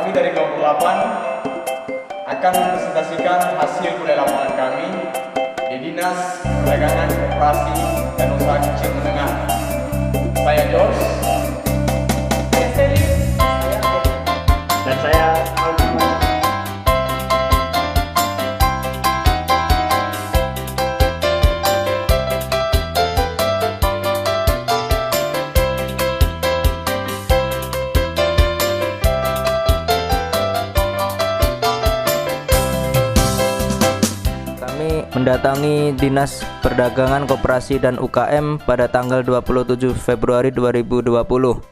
kami dari kelompok 8 akan mempresentasikan hasil kuliah lapangan kami di Dinas Perdagangan, Koperasi, dan Usaha Kecil Menengah. Saya George, saya Sally, dan saya Aldi. Mendatangi Dinas Perdagangan, Koperasi, dan UKM pada tanggal 27 Februari 2020.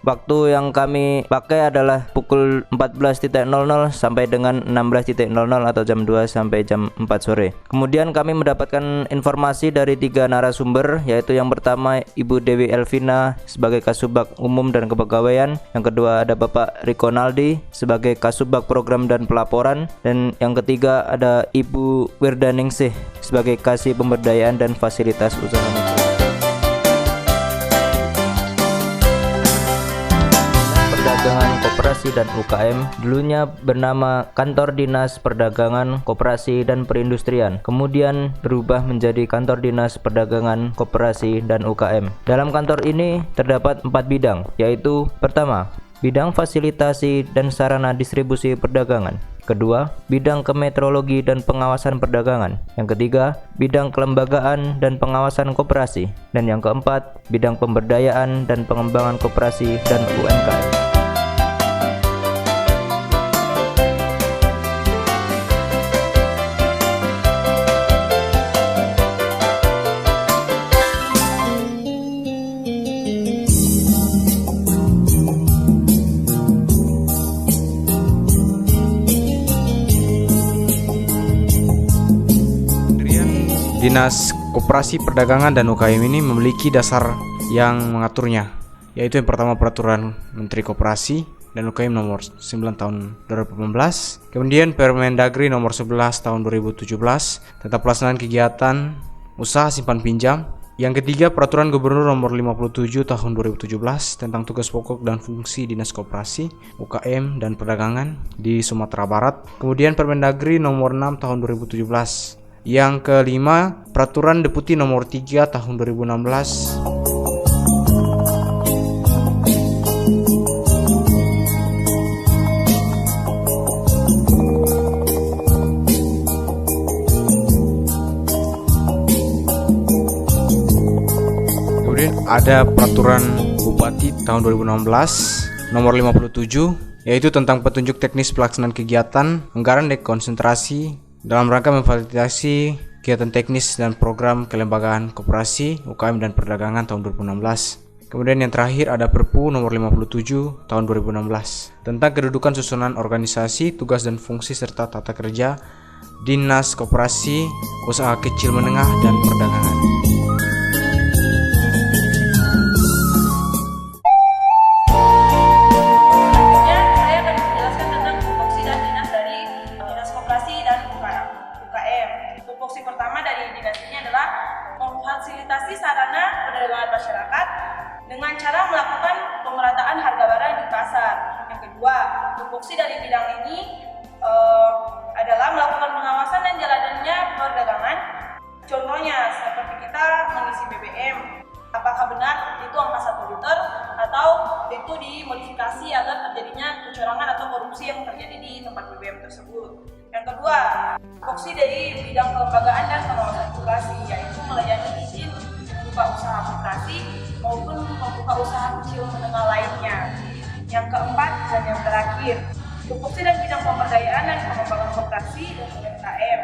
Waktu yang kami pakai adalah pukul 14.00 sampai dengan 16.00 atau jam 2 sampai jam 4 sore. Kemudian kami mendapatkan informasi dari 3 narasumber, yaitu yang pertama Ibu Dewi Elvina sebagai Kasubag Umum dan Kepegawaian, yang kedua ada Bapak Riko Naldi sebagai Kasubag Program dan Pelaporan, dan yang ketiga ada Ibu Wirdaningsih sebagai Kasih Pemberdayaan dan Fasilitas Usaha Mikro. Perdagangan, Koperasi, dan UKM dulunya bernama Kantor Dinas Perdagangan, Koperasi, dan Perindustrian, kemudian berubah menjadi Kantor Dinas Perdagangan, Koperasi, dan UKM. Dalam kantor ini terdapat 4 bidang, yaitu pertama, bidang fasilitasi dan sarana distribusi perdagangan. Kedua, bidang kemetrologi dan pengawasan perdagangan. Yang ketiga, bidang kelembagaan dan pengawasan koperasi. Dan yang keempat, bidang pemberdayaan dan pengembangan koperasi dan UMKM. Dinas Koperasi, Perdagangan, dan UKM ini memiliki dasar yang mengaturnya, yaitu yang pertama Peraturan Menteri Koperasi dan UKM nomor 9 tahun 2018, kemudian Permendagri nomor 11 tahun 2017 tentang pelaksanaan kegiatan usaha simpan pinjam. Yang ketiga Peraturan Gubernur nomor 57 tahun 2017 tentang tugas pokok dan fungsi Dinas Koperasi, UKM, dan Perdagangan di Sumatera Barat. Kemudian Permendagri nomor 6 tahun 2017. Yang kelima, Peraturan Deputi nomor 3 tahun 2016. Kemudian ada Peraturan Bupati tahun 2016 nomor 57, yaitu tentang petunjuk teknis pelaksanaan kegiatan anggaran dekonsentrasi dalam rangka memfasilitasi kegiatan teknis dan program kelembagaan koperasi, UKM, dan perdagangan tahun 2016. Kemudian yang terakhir ada Perpu nomor 57 tahun 2016 tentang kedudukan susunan organisasi, tugas dan fungsi serta tata kerja Dinas Koperasi, Usaha Kecil Menengah, dan Perdagangan. Memfasilitasi sarana perdagangan masyarakat dengan cara melakukan pemerataan harga barang di pasar. Yang kedua, tupoksi dari bidang ini adalah melakukan pengawasan dan jalannya perdagangan. Contohnya seperti kita mengisi BBM, apakah benar itu angka 1 liter atau itu dimodifikasi agar terjadinya kecurangan atau korupsi yang terjadi di tempat BBM tersebut. Yang kedua, tupoksi dari bidang kelembagaan dan pengawasan koperasi, yaitu melayani izin membuka usaha koperasi maupun membuka usaha kecil menengah lainnya. Yang keempat dan yang terakhir, tupoksi dan bidang pemberdayaan dan pengembangan koperasi dan UMKM,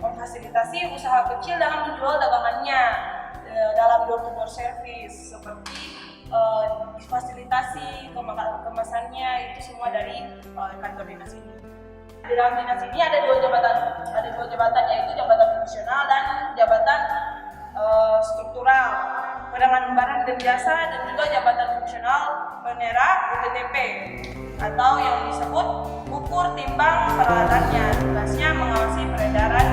memfasilitasi usaha kecil dalam menjual dagangannya dalam door-to-door service, seperti fasilitasi kemasannya, itu semua dari kantor dinas ini. Di dalam dinas ini ada dua jabatan, yaitu jabatan fungsional dan jabatan struktural, penanganan barang dan jasa, dan juga jabatan fungsional penera UTTP atau yang disebut ukur timbang peralatannya. Tugasnya mengawasi peredaran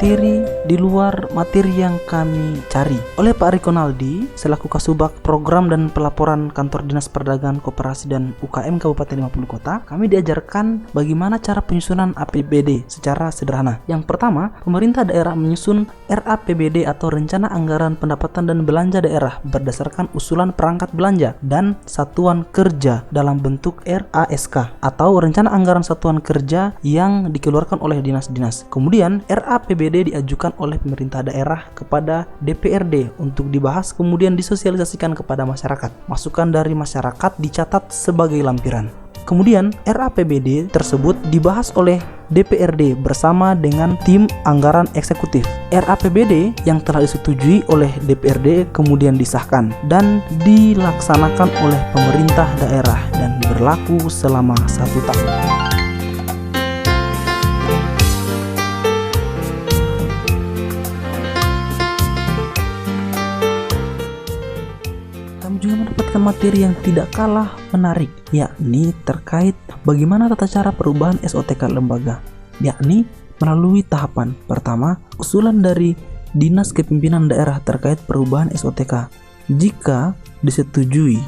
materi di luar materi yang kami cari. Oleh Pak Rikonaldi selaku Kasubag Program dan Pelaporan Kantor Dinas Perdagangan Koperasi dan UKM Kabupaten 50 Kota, kami diajarkan bagaimana cara penyusunan APBD secara sederhana. Yang pertama, pemerintah daerah menyusun RAPBD atau Rencana Anggaran Pendapatan dan Belanja Daerah berdasarkan usulan perangkat belanja dan satuan kerja dalam bentuk RASK atau Rencana Anggaran Satuan Kerja yang dikeluarkan oleh dinas-dinas. Kemudian RAPBD diajukan oleh pemerintah daerah kepada DPRD untuk dibahas kemudian disosialisasikan kepada masyarakat. Masukan dari masyarakat dicatat sebagai lampiran. Kemudian RAPBD tersebut dibahas oleh DPRD bersama dengan tim anggaran eksekutif. RAPBD yang telah disetujui oleh DPRD kemudian disahkan dan dilaksanakan oleh pemerintah daerah dan berlaku selama 1 tahun. Juga mendapatkan materi yang tidak kalah menarik, yakni terkait bagaimana tata cara perubahan SOTK lembaga, yakni melalui tahapan. Pertama, usulan dari Dinas Kepemimpinan Daerah terkait perubahan SOTK. Jika disetujui,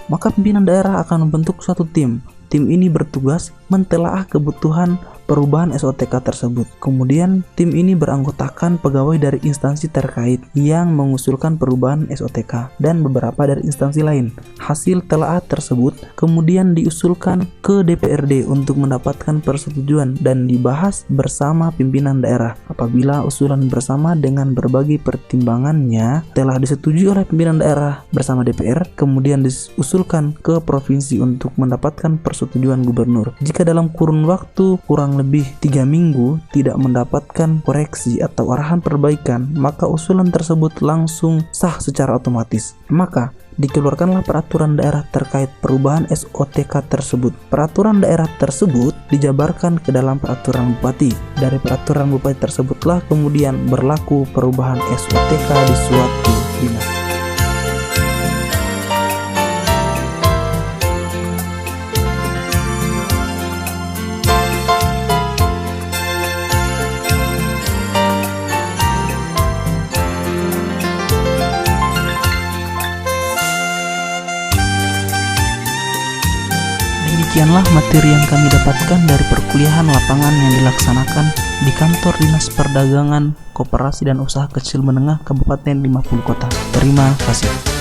maka pimpinan daerah akan membentuk suatu tim. Tim ini bertugas mentelaah kebutuhan perubahan SOTK tersebut. Kemudian tim ini beranggotakan pegawai dari instansi terkait yang mengusulkan perubahan SOTK dan beberapa dari instansi lain. Hasil telaah tersebut kemudian diusulkan ke DPRD untuk mendapatkan persetujuan dan dibahas bersama pimpinan daerah. Apabila usulan bersama dengan berbagai pertimbangannya telah disetujui oleh pimpinan daerah bersama DPR, kemudian diusulkan ke provinsi untuk mendapatkan persetujuan gubernur. Jika dalam kurun waktu kurang lebih 3 minggu tidak mendapatkan koreksi atau arahan perbaikan, maka usulan tersebut langsung sah secara otomatis. Maka dikeluarkanlah peraturan daerah terkait perubahan SOTK tersebut. Peraturan daerah tersebut dijabarkan ke dalam peraturan bupati. Dari peraturan bupati tersebutlah kemudian berlaku perubahan SOTK di suatu dinas. Demikianlah materi yang kami dapatkan dari perkuliahan lapangan yang dilaksanakan di Kantor Dinas Perdagangan, Koperasi dan Usaha Kecil Menengah Kabupaten 50 Kota. Terima kasih.